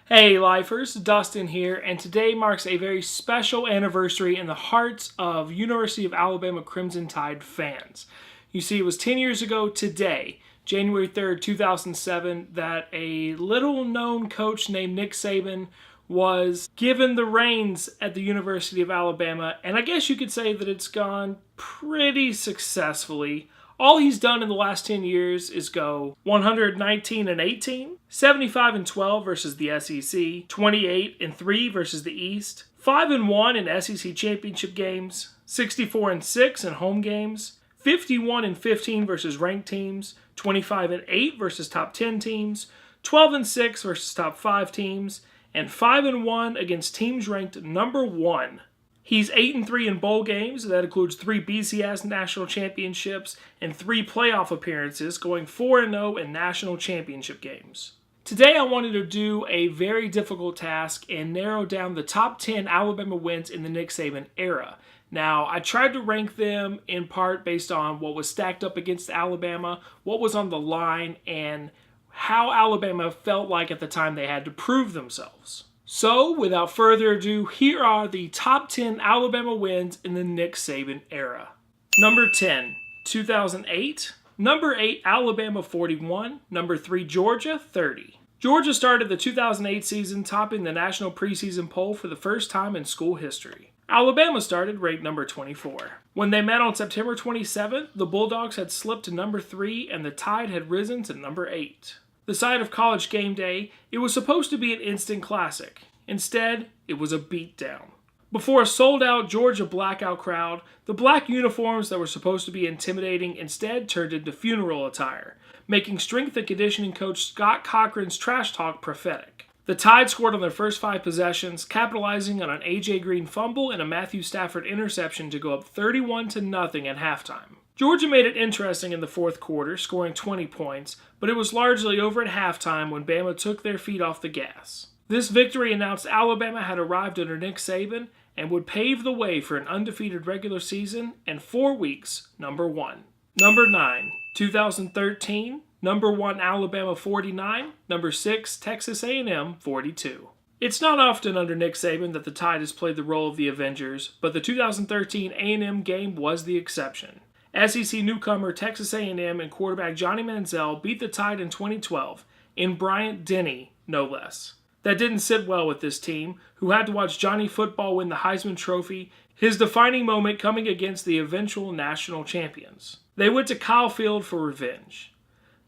Hey Lifers, Dustin here, and today marks a very special anniversary in the hearts of University of Alabama Crimson Tide fans. You see, it was 10 years ago today, January 3rd, 2007, that a little-known coach named Nick Saban was given the reins at the University of Alabama, and I guess you could say that it's gone pretty successfully. All he's done in the last 10 years is go 119-18, 75-12 versus the SEC, 28-3 versus the East, 5-1 in SEC championship games, 64-6 in home games, 51-15 versus ranked teams, 25-8 versus top 10 teams, 12-6 versus top 5 teams, and 5-1 against teams ranked number 1. He's 8-3 in bowl games. That includes 3 BCS national championships and 3 playoff appearances, going 4-0 in national championship games. Today I wanted to do a very difficult task and narrow down the top 10 Alabama wins in the Nick Saban era. Now, I tried to rank them in part based on what was stacked up against Alabama, what was on the line, and how Alabama felt like at the time they had to prove themselves. So, without further ado, here are the top 10 Alabama wins in the Nick Saban era. Number 10, 2008. Number 8, Alabama 41. Number 3, Georgia 30. Georgia started the 2008 season topping the national preseason poll for the first time in school history. Alabama started ranked number 24. When they met on September 27th, the Bulldogs had slipped to number 3 and the Tide had risen to number 8. The site of College Game Day, it was supposed to be an instant classic. Instead, it was a beatdown. Before a sold-out Georgia blackout crowd, the black uniforms that were supposed to be intimidating instead turned into funeral attire, making strength and conditioning coach Scott Cochran's trash talk prophetic. The Tide scored on their first 5 possessions, capitalizing on an A.J. Green fumble and a Matthew Stafford interception to go up 31-0 at halftime. Georgia made it interesting in the fourth quarter, scoring 20 points, but it was largely over at halftime when Bama took their feet off the gas. This victory announced Alabama had arrived under Nick Saban and would pave the way for an undefeated regular season and 4 weeks, number 1. Number 9, 2013, number 1 Alabama 49, number 6 Texas A&M 42. It's not often under Nick Saban that the Tide has played the role of the Avengers, but the 2013 A&M game was the exception. SEC newcomer Texas A&M and quarterback Johnny Manziel beat the Tide in 2012, in Bryant-Denny, no less. That didn't sit well with this team, who had to watch Johnny Football win the Heisman Trophy, his defining moment coming against the eventual national champions. They went to Kyle Field for revenge.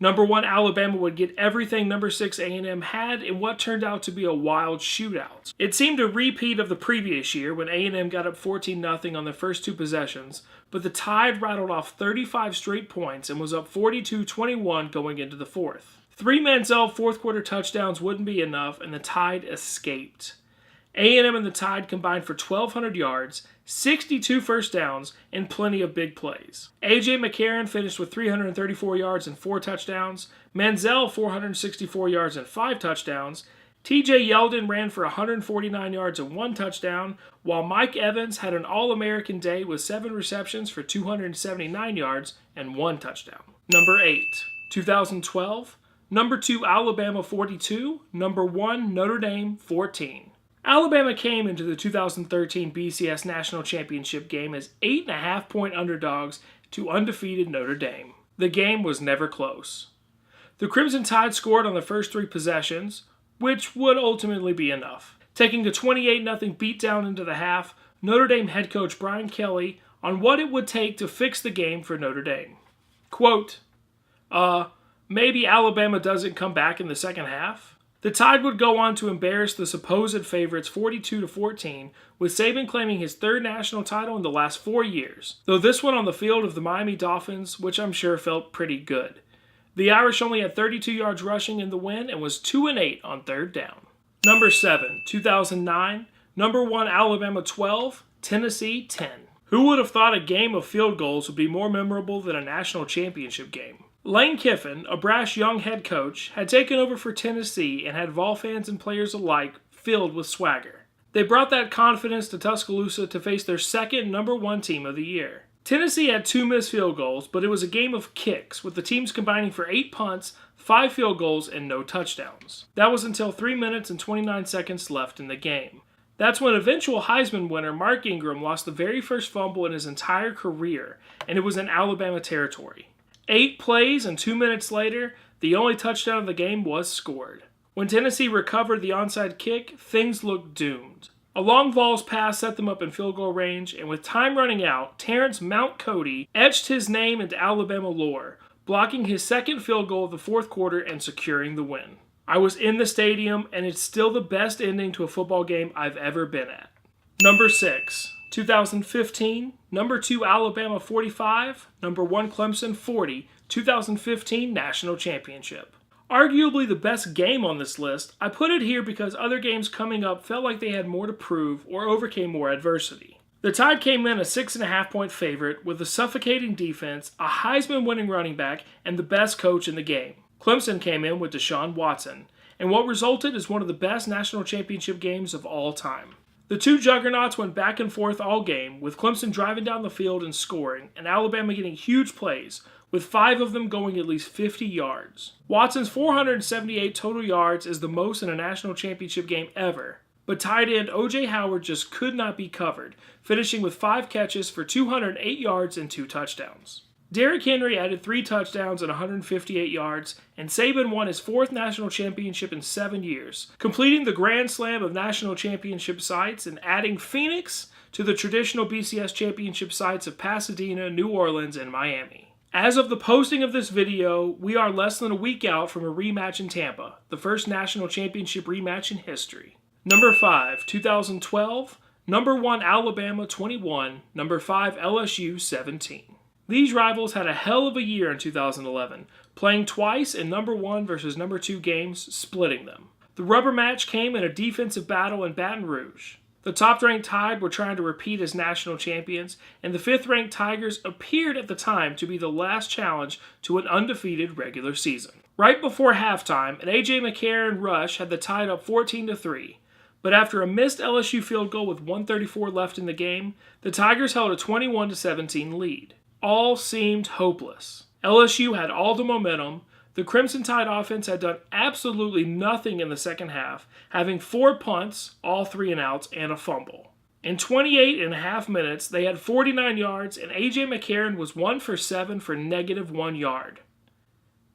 Number 1 Alabama would get everything number 6 A&M had in what turned out to be a wild shootout. It seemed a repeat of the previous year when A&M got up 14-0 on their first 2 possessions, but the Tide rattled off 35 straight points and was up 42-21 going into the fourth. 3 Manziel fourth quarter touchdowns wouldn't be enough and the Tide escaped. A&M and the Tide combined for 1,200 yards, 62 first downs, and plenty of big plays. A.J. McCarron finished with 334 yards and 4 touchdowns, Manziel 464 yards and 5 touchdowns, T.J. Yeldon ran for 149 yards and 1 touchdown, while Mike Evans had an All-American day with 7 receptions for 279 yards and 1 touchdown. Number 8, 2012, number 2 Alabama 42, number 1 Notre Dame 14. Alabama came into the 2013 BCS National Championship game as 8.5-point underdogs to undefeated Notre Dame. The game was never close. The Crimson Tide scored on the first 3 possessions, which would ultimately be enough. Taking a 28-0 beatdown into the half, Notre Dame head coach Brian Kelly on what it would take to fix the game for Notre Dame. Quote, maybe Alabama doesn't come back in the second half? The Tide would go on to embarrass the supposed favorites 42-14, with Saban claiming his 3rd national title in the last 4 years, though this one on the field of the Miami Dolphins, which I'm sure felt pretty good. The Irish only had 32 yards rushing in the win and was 2-8 on 3rd down. Number 7, 2009, number 1 Alabama 12, Tennessee 10. Who would have thought a game of field goals would be more memorable than a national championship game? Lane Kiffin, a brash young head coach, had taken over for Tennessee and had Vol fans and players alike filled with swagger. They brought that confidence to Tuscaloosa to face their second number 1 team of the year. Tennessee had 2 missed field goals, but it was a game of kicks, with the teams combining for 8 punts, 5 field goals, and no touchdowns. That was until 3 minutes and 29 seconds left in the game. That's when eventual Heisman winner Mark Ingram lost the very first fumble in his entire career, and it was in Alabama territory. 8 plays and 2 minutes later, the only touchdown of the game was scored. When Tennessee recovered the onside kick, things looked doomed. A long Vols pass set them up in field goal range, and with time running out, Terrence Mount Cody etched his name into Alabama lore, blocking his second field goal of the fourth quarter and securing the win. I was in the stadium, and it's still the best ending to a football game I've ever been at. Number 6, 2015, number 2 Alabama 45, number 1 Clemson 40, 2015 National Championship. Arguably the best game on this list, I put it here because other games coming up felt like they had more to prove or overcame more adversity. The Tide came in a 6.5-point favorite with a suffocating defense, a Heisman-winning running back, and the best coach in the game. Clemson came in with Deshaun Watson, and what resulted is one of the best national championship games of all time. The two juggernauts went back and forth all game, with Clemson driving down the field and scoring, and Alabama getting huge plays, with 5 of them going at least 50 yards. Watson's 478 total yards is the most in a national championship game ever, but tight end O.J. Howard just could not be covered, finishing with 5 catches for 208 yards and 2 touchdowns. Derrick Henry added 3 touchdowns and 158 yards, and Saban won his 4th national championship in 7 years, completing the Grand Slam of national championship sites and adding Phoenix to the traditional BCS championship sites of Pasadena, New Orleans, and Miami. As of the posting of this video, we are less than a week out from a rematch in Tampa, the first national championship rematch in history. Number 5, 2012, number 1 Alabama 21, number 5 LSU 17. These rivals had a hell of a year in 2011, playing twice in number 1 versus number 2 games, splitting them. The rubber match came in a defensive battle in Baton Rouge. The top-ranked Tide were trying to repeat as national champions, and the 5th-ranked Tigers appeared at the time to be the last challenge to an undefeated regular season. Right before halftime, an A.J. McCarron rush had the Tide up 14-3, but after a missed LSU field goal with 1:34 left in the game, the Tigers held a 21-17 lead. All seemed hopeless. LSU had all the momentum. The Crimson Tide offense had done absolutely nothing in the second half, having 4 punts, all 3 and outs, and a fumble. In 28.5 minutes, they had 49 yards, and A.J. McCarron was 1 for 7 for -1 yard.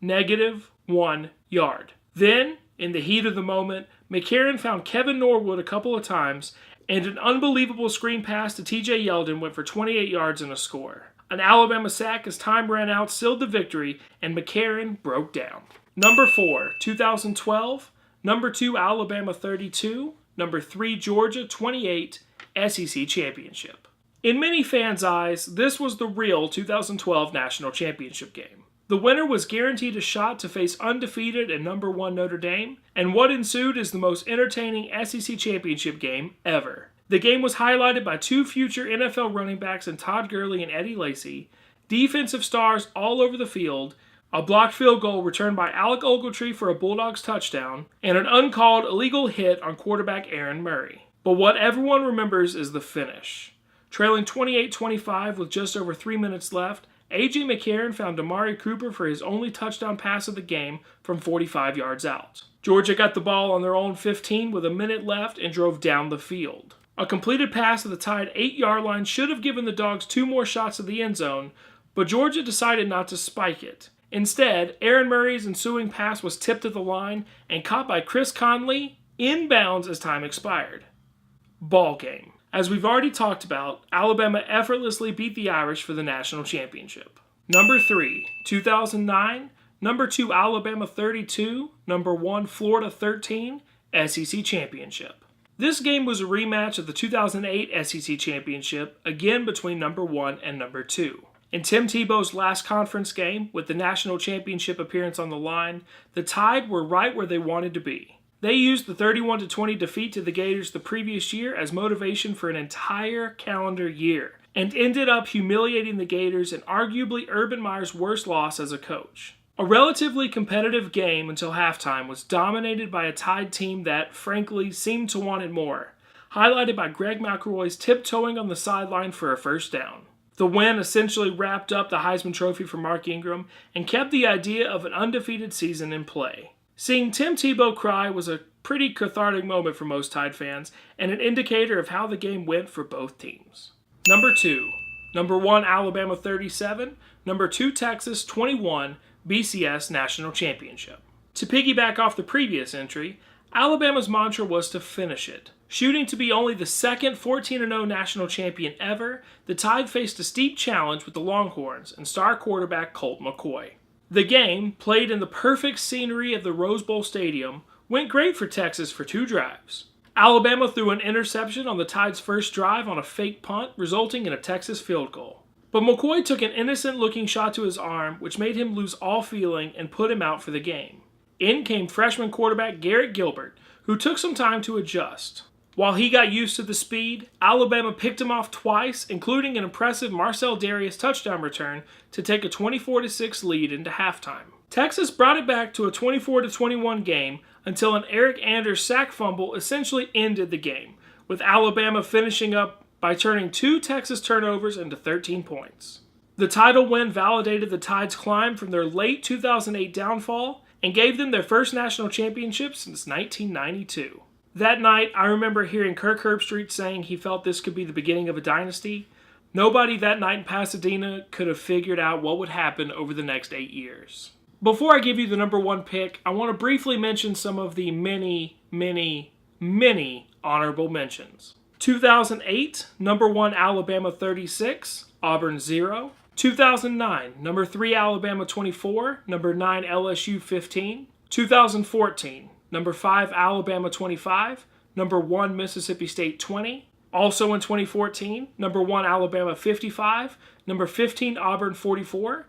-1 yard. Then, in the heat of the moment, McCarron found Kevin Norwood a couple of times, and an unbelievable screen pass to T.J. Yeldon went for 28 yards and a score. An Alabama sack as time ran out sealed the victory, and McCarron broke down. Number 4, 2012, number 2 Alabama 32, number 3 Georgia 28, SEC Championship. In many fans' eyes, this was the real 2012 National Championship game. The winner was guaranteed a shot to face undefeated and number 1 Notre Dame, and what ensued is the most entertaining SEC Championship game ever. The game was highlighted by 2 future NFL running backs in Todd Gurley and Eddie Lacy, defensive stars all over the field, a blocked field goal returned by Alec Ogletree for a Bulldogs touchdown, and an uncalled illegal hit on quarterback Aaron Murray. But what everyone remembers is the finish. Trailing 28-25 with just over 3 minutes left, A.J. McCarron found Amari Cooper for his only touchdown pass of the game from 45 yards out. Georgia got the ball on their own 15 with a minute left and drove down the field. A completed pass at the Tide 8-yard line should have given the Dogs 2 more shots at the end zone, but Georgia decided not to spike it. Instead, Aaron Murray's ensuing pass was tipped at the line and caught by Chris Conley inbounds as time expired. Ball game. As we've already talked about, Alabama effortlessly beat the Irish for the national championship. Number 3, 2009, number 2 Alabama 32, number 1 Florida 13, SEC Championship. This game was a rematch of the 2008 SEC Championship, again between number 1 and number 2. In Tim Tebow's last conference game, with the national championship appearance on the line, the Tide were right where they wanted to be. They used the 31-20 defeat to the Gators the previous year as motivation for an entire calendar year, and ended up humiliating the Gators in arguably Urban Meyer's worst loss as a coach. A relatively competitive game until halftime was dominated by a Tide team that, frankly, seemed to want it more, highlighted by Greg McElroy's tiptoeing on the sideline for a first down. The win essentially wrapped up the Heisman Trophy for Mark Ingram and kept the idea of an undefeated season in play. Seeing Tim Tebow cry was a pretty cathartic moment for most Tide fans and an indicator of how the game went for both teams. Number 2. Number 1, Alabama 37. Number 2, Texas 21, BCS National Championship. To piggyback off the previous entry, Alabama's mantra was to finish it. Shooting to be only the second 14-0 national champion ever, the Tide faced a steep challenge with the Longhorns and star quarterback Colt McCoy. The game, played in the perfect scenery of the Rose Bowl Stadium, went great for Texas for 2 drives. Alabama threw an interception on the Tide's first drive on a fake punt, resulting in a Texas field goal. But McCoy took an innocent-looking shot to his arm, which made him lose all feeling and put him out for the game. In came freshman quarterback Garrett Gilbert, who took some time to adjust. While he got used to the speed, Alabama picked him off twice, including an impressive Marcel Darius touchdown return to take a 24-6 lead into halftime. Texas brought it back to a 24-21 game until an Eric Anders sack fumble essentially ended the game, with Alabama finishing up by turning 2 Texas turnovers into 13 points. The title win validated the Tide's climb from their late 2008 downfall and gave them their first national championship since 1992. That night, I remember hearing Kirk Herbstreit saying he felt this could be the beginning of a dynasty. Nobody that night in Pasadena could have figured out what would happen over the next 8 years. Before I give you the number 1 pick, I want to briefly mention some of the many honorable mentions. 2008, number 1 Alabama 36, Auburn 0. 2009, number 3 Alabama 24, number 9 LSU 15. 2014, number 5 Alabama 25, number 1 Mississippi State 20. Also in 2014, number 1 Alabama 55, number 15 Auburn 44.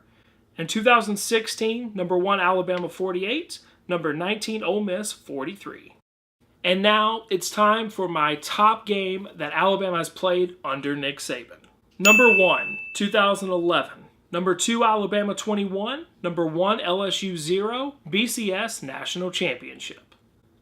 And 2016, number 1 Alabama 48, number 19 Ole Miss 43. And now it's time for my top game that Alabama has played under Nick Saban. Number 1, 2011. Number 2, Alabama 21. Number 1, LSU 0. BCS National Championship.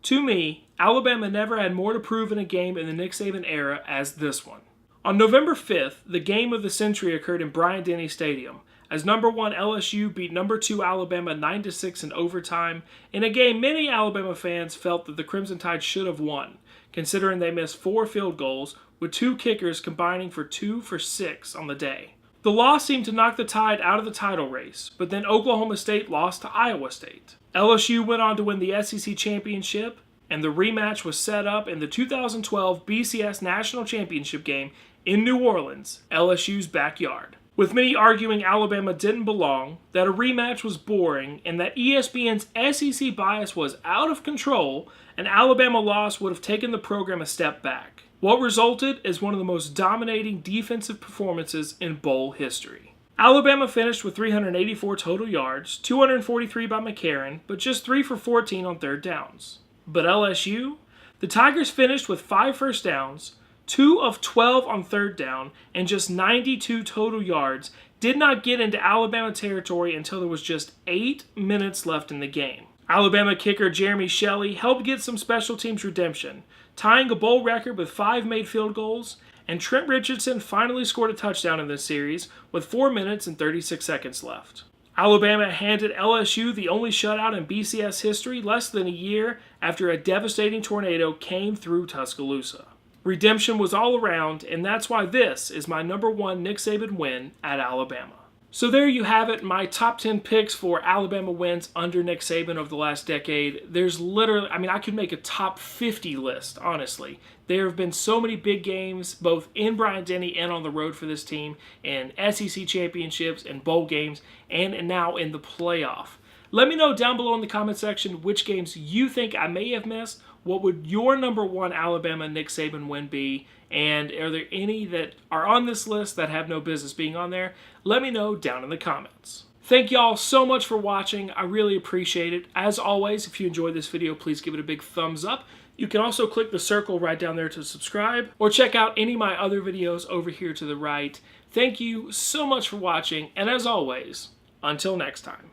To me, Alabama never had more to prove in a game in the Nick Saban era as this one. On November 5th, the game of the century occurred in Bryant-Denny Stadium, as number 1 LSU beat number 2 Alabama 9-6 in overtime, in a game many Alabama fans felt that the Crimson Tide should have won, considering they missed 4 field goals, with 2 kickers combining for 2 for 6 on the day. The loss seemed to knock the Tide out of the title race, but then Oklahoma State lost to Iowa State. LSU went on to win the SEC championship, and the rematch was set up in the 2012 BCS National Championship game in New Orleans, LSU's backyard. With many arguing Alabama didn't belong, that a rematch was boring, and that ESPN's SEC bias was out of control, an Alabama loss would have taken the program a step back. What resulted is one of the most dominating defensive performances in bowl history. Alabama finished with 384 total yards, 243 by McCarron, but just 3 for 14 on third downs. But LSU? The Tigers finished with 5 first downs, 2 of 12 on third down, and just 92 total yards, did not get into Alabama territory until there was just 8 minutes left in the game. Alabama kicker Jeremy Shelley helped get some special teams redemption, tying a bowl record with 5 made field goals, and Trent Richardson finally scored a touchdown in this series with 4 minutes and 36 seconds left. Alabama handed LSU the only shutout in BCS history less than a year after a devastating tornado came through Tuscaloosa. Redemption was all around, and that's why this is my number 1 Nick Saban win at Alabama. So there you have it, my top 10 picks for Alabama wins under Nick Saban over the last decade. There's literally, I could make a top 50 list, honestly. There have been so many big games, both in Bryant-Denny and on the road for this team, in SEC championships and bowl games, and now in the playoff. Let me know down below in the comment section which games you think I may have missed. What would your number 1 Alabama Nick Saban win be? And are there any that are on this list that have no business being on there? Let me know down in the comments. Thank y'all so much for watching. I really appreciate it. As always, if you enjoyed this video, please give it a big thumbs up. You can also click the circle right down there to subscribe, or check out any of my other videos over here to the right. Thank you so much for watching, and as always, until next time.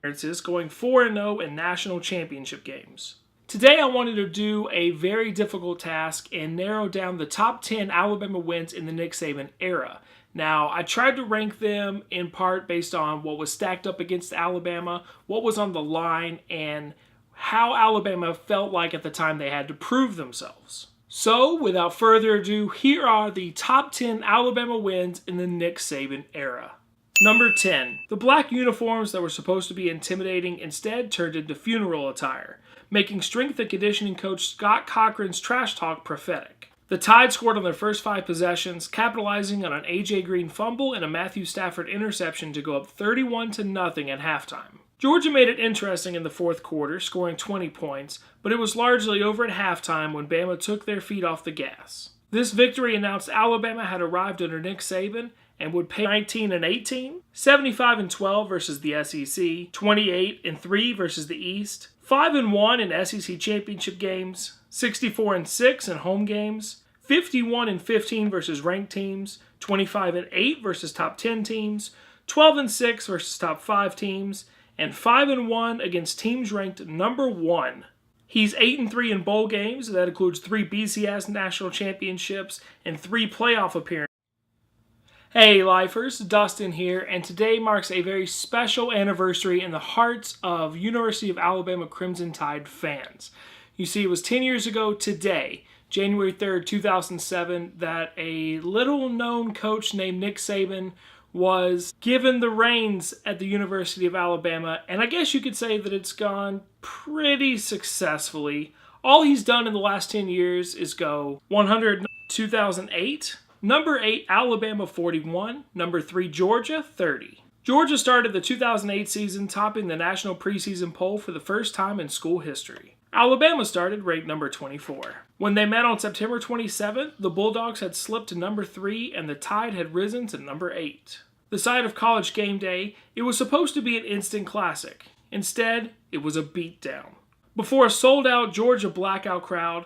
Is going 4-0 in national championship games. Today I wanted to do a very difficult task and narrow down the top 10 Alabama wins in the Nick Saban era. Now, I tried to rank them in part based on what was stacked up against Alabama, what was on the line, and how Alabama felt like at the time they had to prove themselves. So, without further ado, here are the top 10 Alabama wins in the Nick Saban era. Number 10. The black uniforms that were supposed to be intimidating instead turned into funeral attire, making strength and conditioning coach Scott Cochran's trash talk prophetic. The Tide scored on their first 5 possessions, capitalizing on an A.J. Green fumble and a Matthew Stafford interception to go up 31-0 at halftime. Georgia made it interesting in the fourth quarter, scoring 20 points, but it was largely over at halftime when Bama took their feet off the gas. This victory announced Alabama had arrived under Nick Saban and would pay 19-18, 75-12 versus the SEC, 28-3 versus the East, 5-1 in SEC championship games, 64-6 in home games, 51-15 versus ranked teams, 25-8 versus top 10 teams, 12-6 versus top 5 teams, and 5-1 against teams ranked number 1. He's 8-3 in bowl games. That includes 3 BCS national championships and 3 playoff appearances. Hey Lifers, Dustin here, and today marks a very special anniversary in the hearts of University of Alabama Crimson Tide fans. You see, it was 10 years ago today, January 3rd, 2007, that a little-known coach named Nick Saban was given the reins at the University of Alabama, and I guess you could say that it's gone pretty successfully. All he's done in the last 10 years is go 100 2008, number 8 Alabama 41, number 3 Georgia 30. Georgia started the 2008 season topping the national preseason poll for the first time in school history. Alabama started ranked number 24. When they met on September 27th, the Bulldogs had slipped to number 3 and the Tide had risen to number 8. The site of College Game Day, it was supposed to be an instant classic. Instead, it was a beatdown. Before a sold-out Georgia blackout crowd,